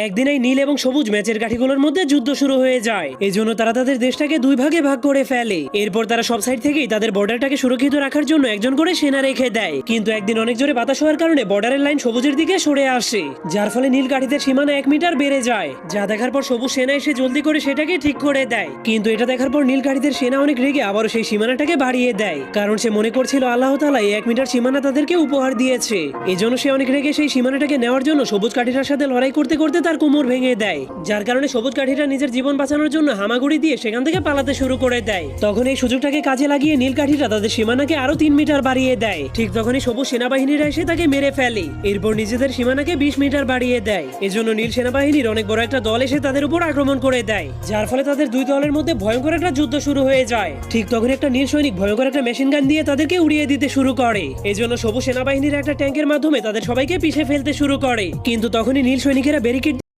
একদিন এই নীল এবং সবুজ ম্যাচের কাঠিগুলোর মধ্যে যুদ্ধ শুরু হয়ে যায়। এই জন্য তারা তাদের দেশটাকে দুই ভাগে ভাগ করে ফেলে। এরপর তারা সব সাইড থেকেই তাদের বর্ডারটাকে সুরক্ষিত রাখার জন্য একজন করে সেনা রেখে দেয়। কিন্তু একদিন অনেক জোরে বাতাস হওয়ার কারণে বর্ডারের লাইন সবুজের দিকে সরে আসে, যার ফলে নীল কাঠিদের সীমানা 1 মিটার বেড়ে যায়। যা দেখার পর সবুজ সেনা এসে জলদি করে সেটাকে ঠিক করে দেয়। কিন্তু এটা দেখার পর নীল কাঠিদের সেনা অনেক রেগে আবারও সেই সীমানাটাকে বাড়িয়ে দেয়, কারণ সে মনে করছিল আল্লাহ তাআলা এই 1 মিটার সীমানা তাদেরকে উপহার দিয়েছে। এজন্য সে অনেক রেগে সেই সীমানাটাকে নেওয়ার জন্য সবুজ কাঠিটার সাথে লড়াই করতে করতে তার কোমর ভেঙে দেয়, যার কারণে সবুজ কাঠিটা নিজের জীবন বাঁচানোর জন্য হামাগুড়ি দিয়ে সেখান থেকে পালাতে শুরু করে দেয়। তখন এই সুযোগটাকে কাজে লাগিয়ে নীল কাঠিটা তাদের সীমানাকে আরো 3 মিটার বাড়িয়ে দেয়। ঠিক তখনই সবুজ সেনাবাহিনীরা এসে তাকে মেরে ফেলে। এরপর নিজেদের সীমানাকে 20 মিটার বাড়িয়ে দেয়। এজন্য নীল সেনাবাহিনীর অনেক বড় একটা দল এসে তাদের উপর আক্রমণ করে দেয়, যার ফলে তাদের দুই দলের মধ্যে ভয়ঙ্কর একটা যুদ্ধ শুরু হয়ে যায়। ঠিক তখন একটা নীল সৈনিক ভয়ঙ্কর একটা মেশিন গান দিয়ে তাদেরকে উড়িয়ে দিতে শুরু করে। এজন্য সবুজ সেনাবাহিনীর একটা ট্যাঙ্কের মাধ্যমে তাদের সবাইকে পিষে ফেলতে শুরু করে। কিন্তু তখনই নীল সৈনিকেরা ব্যারিকেড